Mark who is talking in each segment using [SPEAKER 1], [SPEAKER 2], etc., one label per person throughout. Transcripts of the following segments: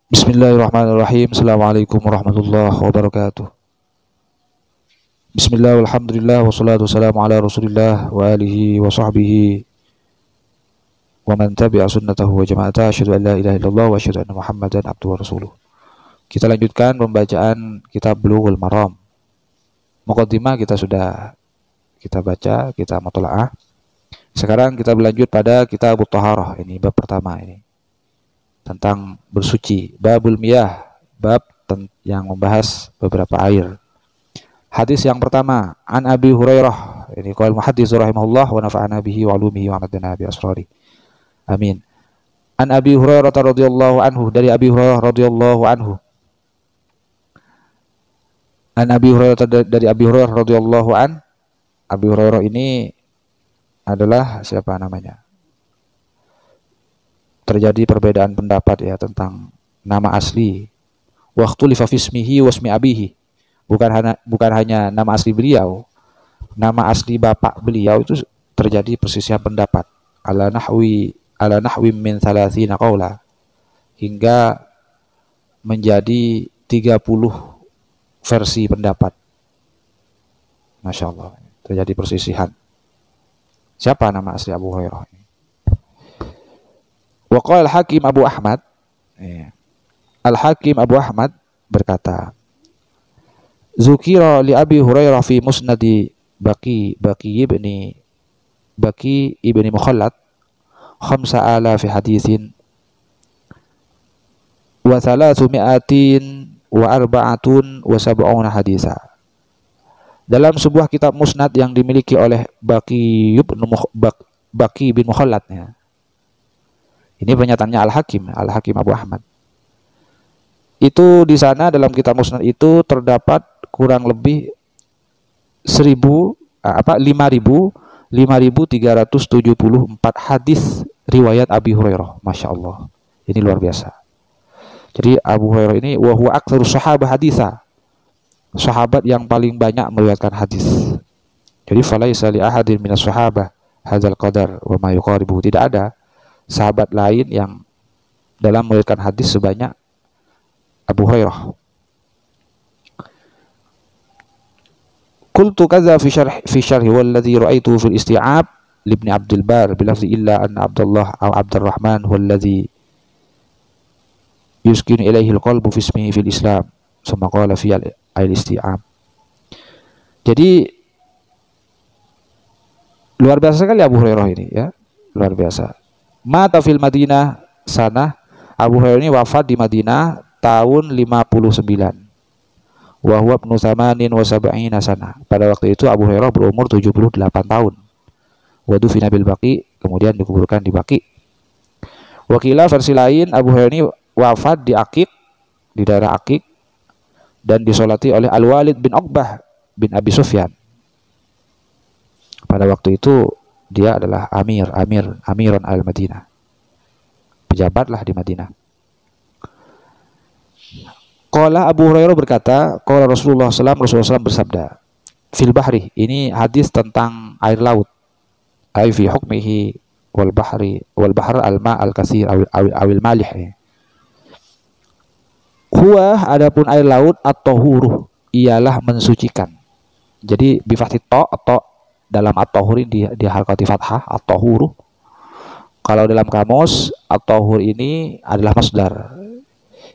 [SPEAKER 1] Bismillahirrahmanirrahim. Assalamualaikum warahmatullahi wabarakatuh. Bismillah, alhamdulillah, wassalatu wassalamu ala rasulillah wa alihi wa sahbihi wa man tabi'a sunnatahu wa jama'ata. Asyhadu an la ilaha illallah wa asyhadu anna muhammadan abduhu wa rasuluh. Kita lanjutkan pembacaan kitab Bulughul Maram. Muqaddimah kita baca, kita mutola'ah. Sekarang kita berlanjut pada kitab Thaharah. Ini bab pertama ini, tentang bersuci. Babul miyah, bab yang membahas beberapa air. Hadis yang pertama, an Abi Hurairah. Ini qaul muhaddits rahimahullah wa nafa'ana bihi wa ulumihi wa amadana bi asrari. Amin. An Abi Hurairah radhiyallahu anhu, dari Abi Hurairah radhiyallahu anhu. An Abi Hurairah, dari Abi Hurairah radhiyallahu an. Abi Hurairah ini adalah siapa namanya? Terjadi perbedaan pendapat ya tentang nama asli. Waktu lifafismihi wasmi abihi. Bukan hanya nama asli beliau, nama asli bapak beliau itu terjadi persisian pendapat. Ala nahwi min 30 qaula, hingga menjadi 30 versi pendapat. Masya Allah, terjadi persisihan. Siapa nama asli Abu Hurairah ini? Wa qala al-Hakim Abu Ahmad. Al-Hakim Abu Ahmad berkata, Zukira li Abi Hurairah fi musnadi Baqi ibni Mukhallad 5,000 haditsin wa 374 haditsa. Dalam sebuah kitab musnad yang dimiliki oleh Baqi bin Mukhallad ya. Ini pernyataannya Al-Hakim Abu Ahmad. Itu di sana dalam kitab musnad itu terdapat kurang lebih 5.374 hadis riwayat Abi Hurairah. Masya Allah, ini luar biasa. Jadi Abu Hurairah ini wa huwa aktsaru sahabah haditsa, sahabat yang paling banyak meriwayatkan hadis. Jadi falaisa li ahadin minas sahabah hadzal qadar wa ma yuqaribuhu. Tidak ada sahabat lain yang dalam meriwayatkan hadis sebanyak Abu Hurairah. Qultu kadza fi syarhi walladhi ra'aitu fil isti'ab li Ibn Abdul Bar bilafzi illa anna Abdullah aw Abdurrahman huwa alladhi yuskinu ilaihi al-qalbu fi ismihi fil Islam summa qala fi al-isti'ab. Jadi luar biasa sekali Abu Hurairah ini ya, luar biasa. Mata fil Madinah sana, Abu Hurairah ini wafat di Madinah tahun 59. Wa huwa ibnu 78 sana. Pada waktu itu Abu Hurairah berumur 78 tahun. Wa dufina bil Baqi, kemudian dikuburkan di Baqi. Wakila versi lain, Abu Hurairah ini wafat di Aqiq, di daerah Aqiq, dan disolati oleh Al-Walid bin Uqbah bin Abi Sufyan. Pada waktu itu dia adalah amiron al-Madinah, pejabatlah di Madinah. Qala Abu Hurairah berkata, qala Rasulullah SAW bersabda, fil bahri, ini hadis tentang air laut, ay fi hukmihi wal bahr al-ma al-katsir awil malih. Huwa, adapun air laut, at-tahuru, ialah mensucikan. Jadi bi fathit ta atau dalam at-tahur ini di harokati fathah, at-tahuru. Kalau dalam kamus, at-tahur ini adalah masdar.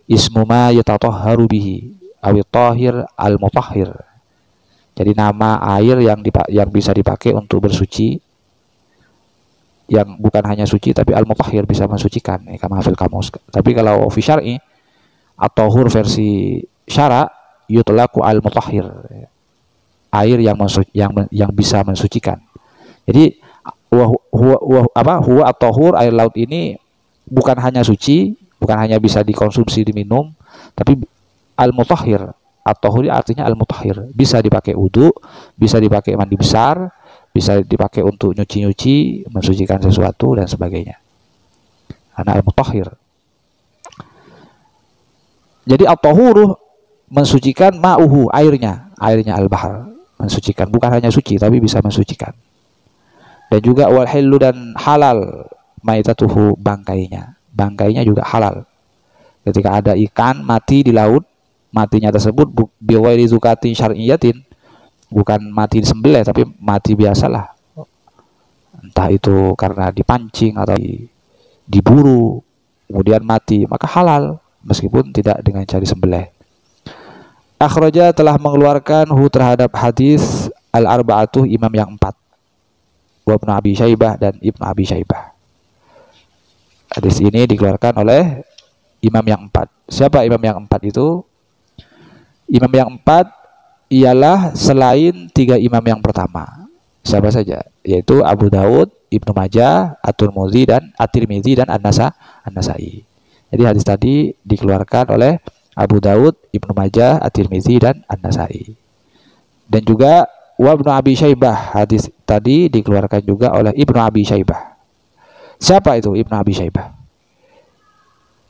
[SPEAKER 1] Ismu ma yatatahharu bihi awit tahir al-mutahhir. Jadi nama air yang bisa dipakai untuk bersuci, yang bukan hanya suci tapi al-mutahhir, bisa mensucikan, kama fil kamus. Tapi kalau fi syar'i, at-tahur versi syara, yutlaqu al-mutahhir, air yang bisa mensucikan. Jadi huwa at-tahur, air laut ini bukan hanya suci, bukan hanya bisa dikonsumsi, diminum, tapi al-mutahhir. At-tahur artinya al-mutahhir, bisa dipakai wudu, bisa dipakai mandi besar, bisa dipakai untuk nyuci-nyuci, mensucikan sesuatu dan sebagainya. Karena al-mutahhir. Jadi at-tahuru mensucikan, ma'uhu, airnya al-bahr, mensucikan, bukan hanya suci tapi bisa mensucikan. Dan juga wal hillu, dan halal, maitatuhu, bangkainya juga halal. Ketika ada ikan mati di laut, matinya tersebut biwairi zukatin syar'iyatin, bukan mati disembelih tapi mati biasalah. Entah itu karena dipancing atau diburu, kemudian mati, maka halal meskipun tidak dengan cara disembelih. Akhraja telah mengeluarkan terhadap hadis al-arba'atuh imam yang 4. Wa Ibnu Abi Syaibah dan Ibnu Abi Syaibah. Hadis ini dikeluarkan oleh imam yang 4. Siapa imam yang 4 itu? Imam yang 4 ialah selain 3 imam yang pertama. Siapa saja? Yaitu Abu Daud, Ibnu Majah, At-Tirmidzi dan At-Tirmidzi dan An-Nasa'i. Jadi hadis tadi dikeluarkan oleh Abu Daud, Ibnu Majah, At-Tirmidzi dan An-Nasa'i. Dan juga wa Ibnu Abi Syaibah, hadis tadi dikeluarkan juga oleh Ibnu Abi Syaibah. Siapa itu Ibnu Abi Syaibah?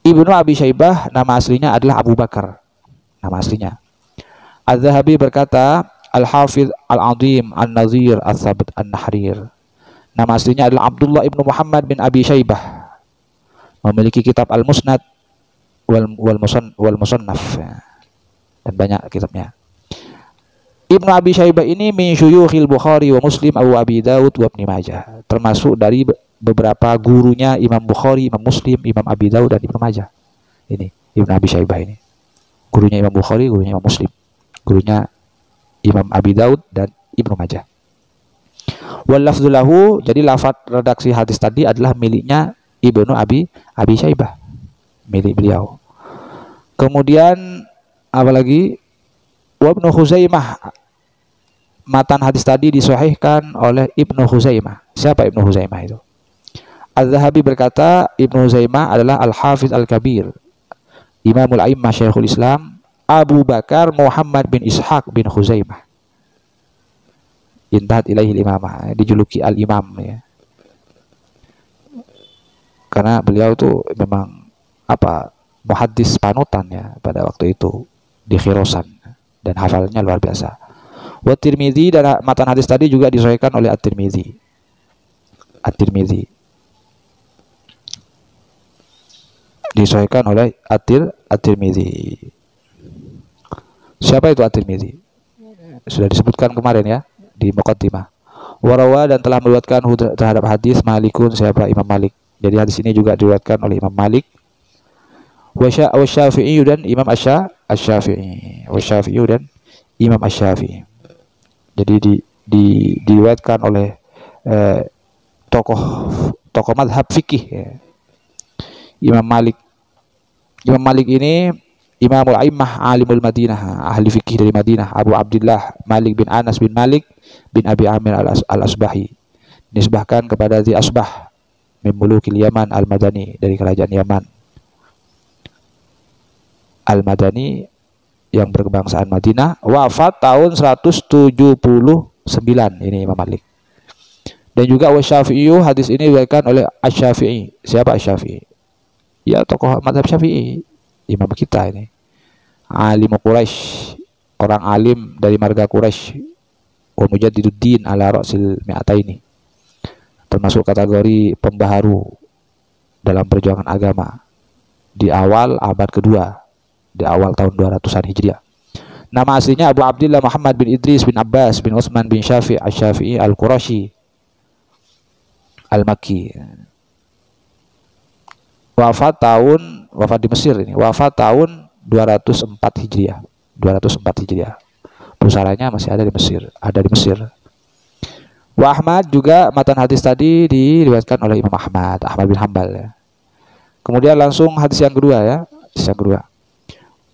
[SPEAKER 1] Ibnu Abi Syaibah nama aslinya adalah Abu Bakar. Nama aslinya. Az-Zahabi berkata, Al-Hafidh Al-Azim An-Nazir As-Sabt An-Nahrir. Nama aslinya adalah Abdullah Ibnu Muhammad bin Abi Syaibah. Memiliki kitab Al-Musnad wal Musannaf dan banyak kitabnya. Ibnu Abi Syaibah ini min syuyukhil Bukhari wa Muslim Abu Abi Daud wa Ibnu Majah, termasuk dari beberapa gurunya Imam Bukhari, Imam Muslim, Imam Abi Daud dan Ibnu Majah. Ini Ibnu Abi Syaibah ini. Gurunya Imam Bukhari, gurunya Imam Muslim, gurunya Imam Abi Daud dan Ibnu Majah. Wal lafdzu lahu, jadi lafaz redaksi hadis tadi adalah miliknya Ibnu Abi Syaibah, milik beliau. Kemudian apalagi wa Ibnu Khuzaimah, matan hadis tadi disahihkan oleh Ibnu Khuzaimah. Siapa Ibnu Khuzaimah itu? Az-Zahabi berkata Ibnu Khuzaimah adalah Al-Hafidz Al-Kabir, Imamul A'immah Syekhul Islam Abu Bakar Muhammad bin Ishaq bin Khuzaimah. Intahat ilaihil imamah, dijuluki Al-Imam ya. Karena beliau tuh memang muhaddis panutan ya pada waktu itu di Khirosan, dan hafalnya luar biasa. Wa Tirmidzi, dan matan hadis tadi juga disahihkan oleh At-Tirmidzi. At-Tirmidzi disahihkan oleh At-Tirmidzi. Siapa itu At-Tirmidzi? Sudah disebutkan kemarin ya di muqaddimah. Warawa, dan telah meriwayatkan terhadap hadis Malikun, siapa Imam Malik. Jadi hadis ini juga diriwayatkan oleh Imam Malik. Wa Syafi'i dan Imam Asy-Syafi'i. Wa Syafi'i dan Imam Asy-Syafi'i. Jadi diriwayatkan oleh tokoh mazhab fikih ya. Imam Malik. Imam Malik ini Imamul A'immah Alimul Madinah, ahli fikih dari Madinah, Abu Abdullah Malik bin Anas bin Malik bin Abi Amir al-Asbahi. Nisbahkan kepada Zi Asbah min mulukil Yaman al-Madani, dari kerajaan Yaman al-Madani yang berkebangsaan Madinah. Wafat tahun 179 ini Imam Malik. Dan juga wa Syafi'i, hadis ini diriwayatkan oleh Asy-Syafi'i. Siapa Asy-Syafi'i? Ya tokoh mazhab Syafi'i, imam kita ini. Alim Quraisy, orang alim dari marga Quraisy. Wa mujaddiduddin ala ra'sil mi'ataini, termasuk kategori pembaharu dalam perjuangan agama di awal abad kedua, di awal tahun 200-an Hijriah. Nama aslinya Abu Abdullah Muhammad bin Idris bin Abbas bin Utsman bin Syafi' Asy-Syafi'i Al-Qurashi Al-Makki. Wafat di Mesir ini. Wafat tahun 204 Hijriah. 204 Hijriah. Pusaranya masih ada di Mesir. Wa Ahmad, juga matan hadis tadi diriwayatkan oleh Imam Ahmad bin Hanbal ya. Kemudian langsung hadis yang kedua ya. Hadis yang kedua.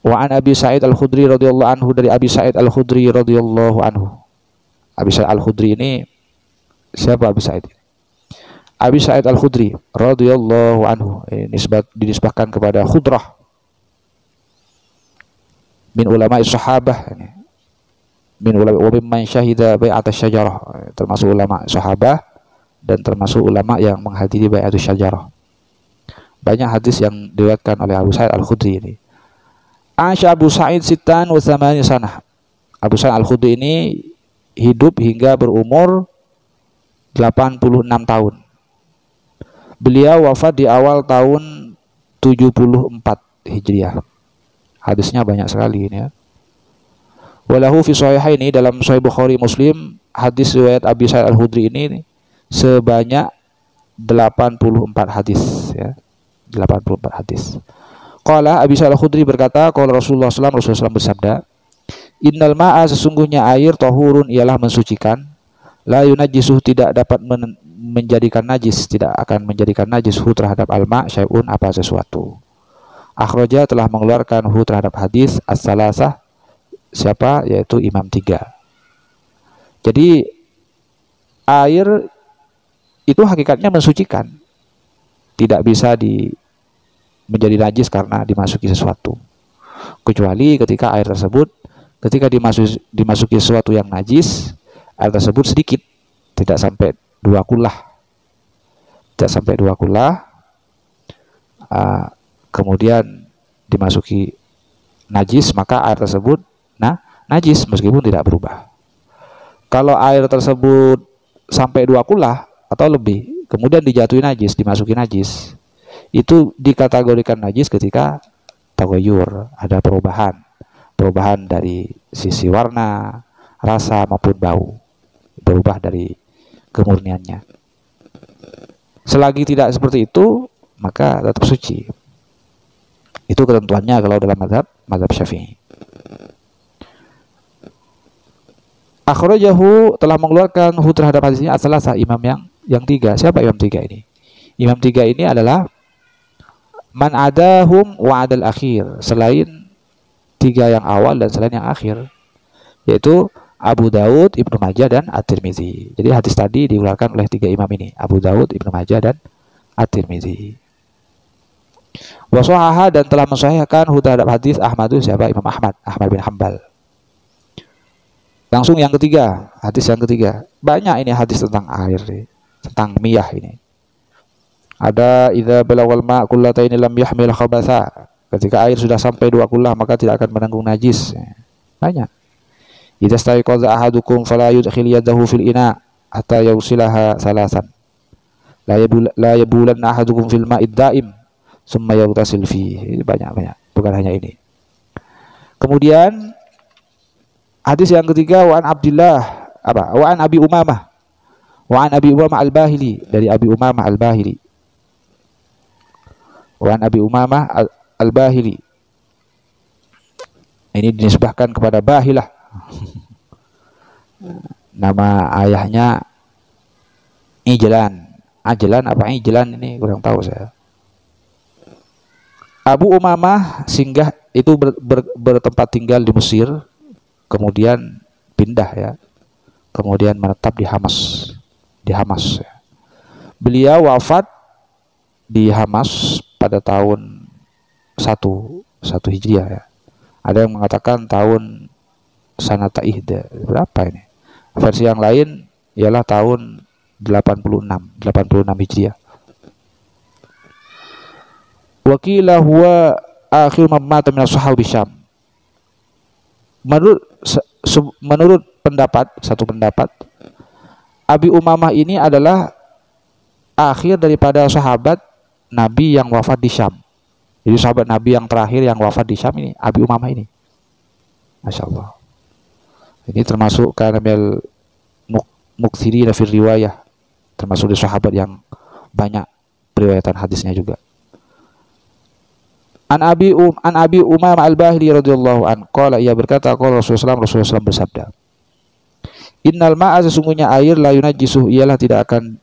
[SPEAKER 1] Wa an Abi Sa'id Al-Khudri radhiyallahu anhu, dari Abi Sa'id Al-Khudri radhiyallahu anhu. Abi Sa'id Al-Khudri ini siapa Abi Sa'id? Abi Sa'id Al-Khudri radhiyallahu anhu dinisbahkan kepada Khudrah min ulama sahabah ini. Min ulama wa mimman syahida bai'at asy-syajarah, termasuk ulama sahabah dan termasuk ulama yang menghadiri bai'at asy-syajarah. Banyak hadis yang diriwayatkan oleh Abu Sa'id Al-Khudri ini. Asy Abu Sa'id sittan wa tsamani sanah. Abu Sa'id Al-Khudri ini hidup hingga berumur 86 tahun. Beliau wafat di awal tahun 74 Hijriah. Hadisnya banyak sekali ini ya. Walahu fi sahihaini, dalam Sahih Bukhari Muslim, hadis riwayat Abi Sa'id Al-Khudri ini sebanyak 84 hadis ya. 84 hadis. Qala Abi Sa'id Al-Khudri berkata, qala Rasulullah sallallahu alaihi wasallam bersabda, innal ma'a, sesungguhnya air, tahurun, ialah mensucikan, la yunajjisuh, tidak dapat menjadikan najis, tidak akan menjadikan najis hu terhadap al-ma' syai'un, apa sesuatu. Akhraja, telah mengeluarkan hu terhadap hadis as-salasah, siapa? Yaitu Imam 3. Jadi air itu hakikatnya mensucikan, tidak bisa menjadi najis karena dimasuki sesuatu, kecuali ketika air tersebut, ketika dimasuki sesuatu yang najis, air tersebut sedikit, tidak sampai 2 kullah, tidak sampai 2 kullah, kemudian dimasuki najis, maka air tersebut najis meskipun tidak berubah. Kalau air tersebut sampai 2 kullah atau lebih, kemudian dijatuhi najis, dimasuki najis, itu dikategorikan najis ketika taghayyur, ada perubahan dari sisi warna, rasa maupun bau, berubah dari kemurniannya. Selagi tidak seperti itu, maka tetap suci. Itu ketentuannya kalau dalam mazhab Syafi'i. Akhrajahu, telah mengeluarkan hu terhadap hadisnya as-salasah, imam yang 3. Siapa imam 3 ini? Imam 3 ini adalah man adahum wa adal akhir, selain 3 yang awal dan selain yang akhir, yaitu Abu Daud, Ibnu Majah, dan At-Tirmidzi. Jadi hadis tadi dikeluarkan oleh 3 imam ini, Abu Daud, Ibnu Majah, dan At-Tirmidzi. Wa shahaha, dan telah mensahihkan hu terhadap hadis Ahmadu, siapa? Imam Ahmad bin Hanbal. Langsung yang ketiga, hadis yang ketiga. Banyak ini hadis tentang air, tentang miyah ini. Ada idza balawal ma' kullataini lam yahmil khabatha. Ketika air sudah sampai 2 kullah, maka tidak akan menanggung najis. Banyak. Idza staiqadha ahadukum fala yudkhil yadahu fil ina hatta yusilaha salasan. La yabulanna ahadukum fil ma'id daim summa yaghtasil fihi. Banyak. Bukan hanya ini. Kemudian hadis yang ketiga, wa an Abdillah wa an Abi Umamah Al-Bahili, dari Abi Umamah Al-Bahili. Wa an Abi Umamah Al-Bahili. Ini dinisbahkan kepada Bahilah. Nama ayahnya Ajlan apa Ijlan, ini kurang tahu saya. Abu Umamah singgah itu bertempat tinggal di Mesir, kemudian pindah ya, kemudian menetap di Hamas ya. Beliau wafat di Hamas pada tahun 1 Hijriah ya. Ada yang mengatakan tahun sanata ihda, berapa ini? Versi yang lain ialah tahun 86 Hijriah. Wakila huwa akhir man mata min ashabi Syam. Menurut satu pendapat, Abi Umamah ini adalah akhir daripada sahabat Nabi yang wafat di Syam. Jadi sahabat Nabi yang terakhir yang wafat di Syam ini Abi Umamah ini. Masya Allah. Ini termasuk karamel mukthiri fil riwayah, termasuk di sahabat yang banyak periwayatan hadisnya juga. An Abi Umamah Al-Bahili radhiyallahu an qala, ia berkata, qala Rasulullah SAW bersabda, innal ma'a, sesungguhnya air, la yunajjisuh, ialah tidak akan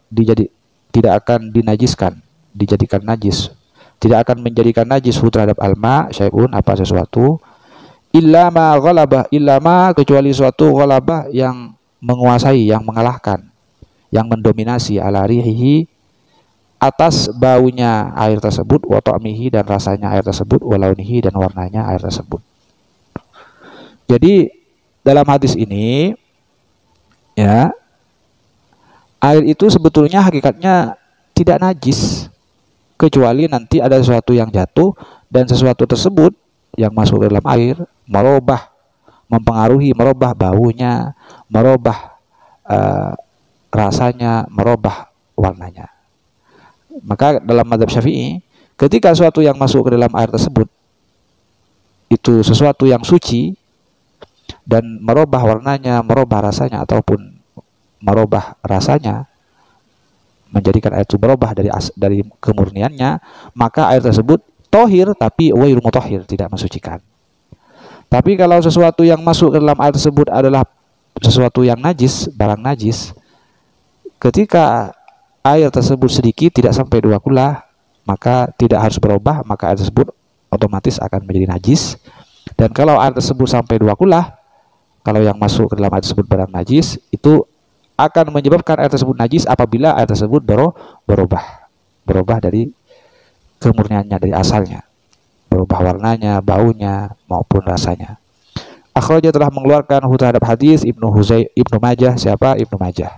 [SPEAKER 1] dinajiskan, dijadikan najis, tidak akan menjadikan najis hu terhadap al-ma' syai'un, apa sesuatu, illa ma ghalabah, illa ma, kecuali suatu ghalabah yang menguasai, yang mengalahkan, yang mendominasi, ala rihihi, atas baunya air tersebut, wa ta'mihi, dan rasanya air tersebut, wa launihi, dan warnanya air tersebut. Jadi dalam hadis ini ya, air itu sebetulnya hakikatnya tidak najis, kecuali nanti ada sesuatu yang jatuh dan sesuatu tersebut yang masuk ke dalam air merubah baunya, merubah rasanya, merubah warnanya. Maka dalam mazhab Syafi'i, ketika sesuatu yang masuk ke dalam air tersebut itu sesuatu yang suci dan merubah warnanya, merubah rasanya, ataupun merubah rasanya, menjadikan air itu berubah dari kemurniannya, maka air tersebut tohir tapi ghairu mutahhir, tidak mensucikan. Tapi kalau sesuatu yang masuk ke dalam air tersebut adalah sesuatu yang najis, barang najis, ketika air tersebut sedikit, tidak sampai 2 kula, maka tidak harus berubah, maka air tersebut otomatis akan menjadi najis. Dan kalau air tersebut sampai 2 kula, kalau yang masuk ke dalam air tersebut barang najis, itu akan menyebabkan air tersebut najis apabila air tersebut berubah dari kemurniannya, dari asalnya, berubah warnanya, baunya maupun rasanya. Akhraja telah mengeluarkan terhadap hadis Ibnu Majah. Siapa? Ibnu Majah.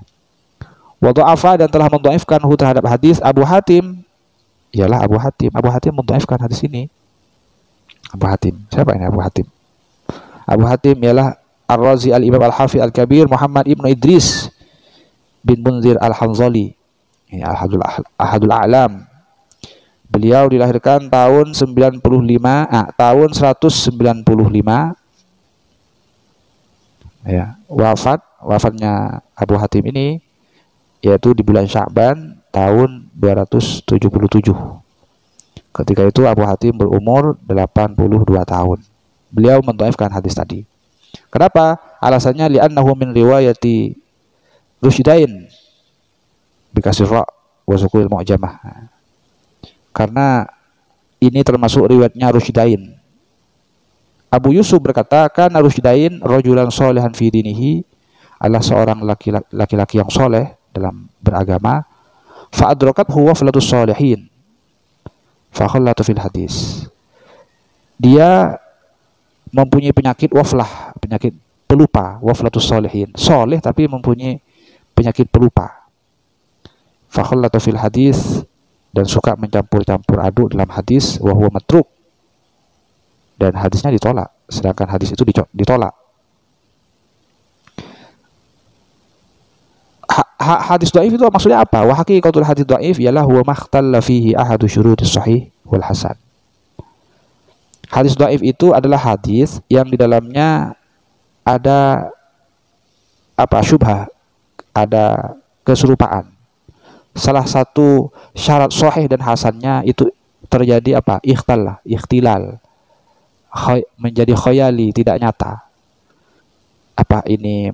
[SPEAKER 1] Wa dha'afa, dan telah mendhaifkan terhadap hadis Abu Hatim. Ialah Abu Hatim. Abu Hatim mendhaifkan hadis ini. Abu Hatim. Siapa ini Abu Hatim? Abu Hatim ialah Ar-Razi Al-Imam Al-Hafidh Al-Kabir Muhammad Ibnu Idris bin Munzir Al-Hanzali, Ahadul A'lam. Beliau dilahirkan tahun 195 ya. Wafatnya Abu Hatim ini yaitu di bulan Sya'ban tahun 277. Ketika itu Abu Hatim berumur 82 tahun. Beliau mendhaifkan hadis tadi. Kenapa? Alasannya li'annahu min riwayati Rushdain bikasir ra wa sukul mu'jamah. Karena ini termasuk riwayatnya Rushdain. Abu Yusuf berkata, kana Rushdain rajulan sholihan fi dinihi, adalah seorang laki-laki yang soleh dalam beragama. Fa adrakathu waflatus sholihin fa khallatu fil hadis. Dia mempunyai penyakit waflah, penyakit pelupa, waflatus sholihin. Soleh tapi mempunyai penyakit pelupa. Fa khallatu fil hadis, dan suka mencampur-campur aduk dalam hadis, wa huwa matruk, dan hadisnya ditolak, sedangkan hadis itu ditolak. Hadis dhaif itu maksudnya apa? Wa haqiqatul hadis dhaif ialah huwa makhtalla fihi ahadu syurutis sahih wal hasan. Hadis dhaif itu adalah hadis yang di dalamnya ada syubhah, ada keserupaan. Salah satu syarat sahih dan hasannya itu terjadi ikhtilal, menjadi khayali, tidak nyata. Ini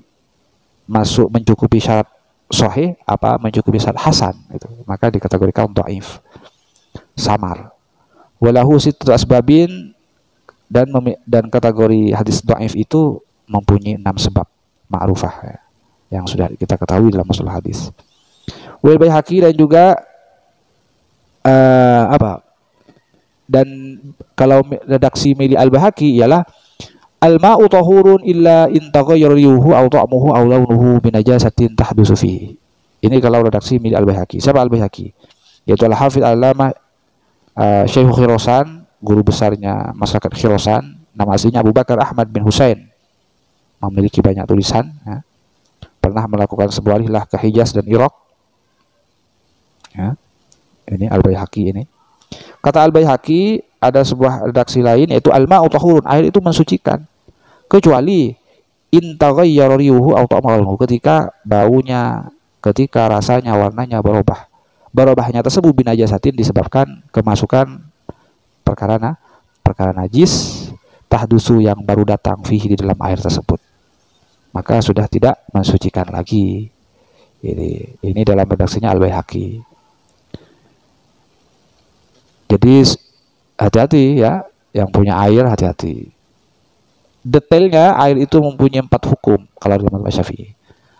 [SPEAKER 1] masuk mencukupi syarat sahih, mencukupi syarat hasan, itu maka dikategorikan dhaif, samar. Walahu sittatu asbabin, dan kategori hadis dhaif itu mempunyai 6 sebab ma'rufah, ya, yang sudah kita ketahui dalam masalah hadis. Wal Baihaqi, dan juga dan kalau redaksi Mili Al-Baihaqi ialah al-ma'u tahurun illa in taghayyara rihuhu aw ta'muhu aw launuhu bi najasatin tahdusu fihi. Ini kalau redaksi Mili Al-Baihaqi. Siapa Al-Baihaqi? Yaitu Al-Hafidz Al-Allamah Syekh Khirasan, guru besarnya masyarakat Khirasan. Nama aslinya Abu Bakar Ahmad bin Husain. Memiliki banyak tulisan, ya. Pernah melakukan sebuah rihlah ke Hijaz dan Irak. Ya. Ini Al-Baihaqi ini. Kata Al-Baihaqi, ada sebuah redaksi lain yaitu al-ma'u tahurun, air itu mensucikan, kecuali in taghayyara rihuhu aw ta'muhu, ketika baunya, ketika rasanya, warnanya berubah. Berubahnya tersebut binajasatin, disebabkan kemasukan perkara najis, tahdusu, yang baru datang, fihi, di dalam air tersebut, maka sudah tidak mensucikan lagi. Ini dalam redaksinya Al-Baihaqi. Jadi hati-hati, ya, yang punya air hati-hati. Detailnya air itu mempunyai 4 hukum kalau di mazhab Syafi'i.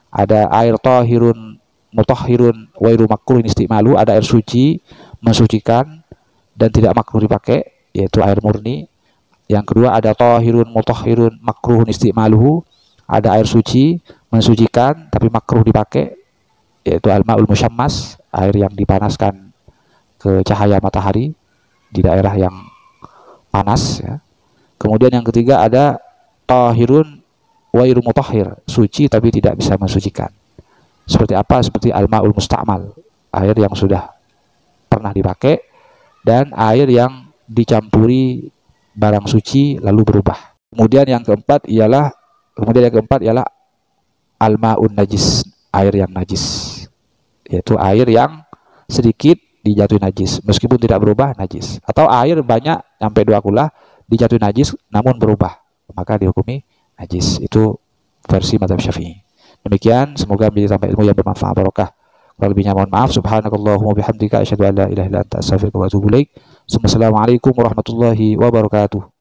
[SPEAKER 1] Ada air tahirun, mutahhirun, wairu makruhin istimalu, ada air suci, mensucikan dan tidak makruh dipakai, yaitu air murni. Yang kedua ada tahirun, mutahhirun, makruhun istimaluhu, ada air suci, mensucikan tapi makruh dipakai, yaitu al-ma'ul musyammas, air yang dipanaskan ke cahaya matahari di daerah yang panas, ya. Kemudian yang ketiga ada tahirun wairu mutahhir, suci tapi tidak bisa mensucikan. Seperti apa? Seperti al-ma'ul musta'mal, air yang sudah pernah dipakai, dan air yang dicampuri barang suci lalu berubah. Kemudian yang keempat ialah al-ma'un najis, air yang najis, yaitu air yang sedikit dijatuhi najis meskipun tidak berubah najis, atau air banyak sampai 2 kula dijatuhi najis namun berubah, maka dihukumi najis. Itu versi mazhab Syafi'i. Demikian, semoga menjadi tambah ilmu yang bermanfaat barokah. Kalau lebihnya mohon maaf. Subhanakallahumma bihamdika asyhadu an la ilaha illa anta astaghfiruka wa atubu ilaik. Assalamualaikum warahmatullahi wabarakatuh.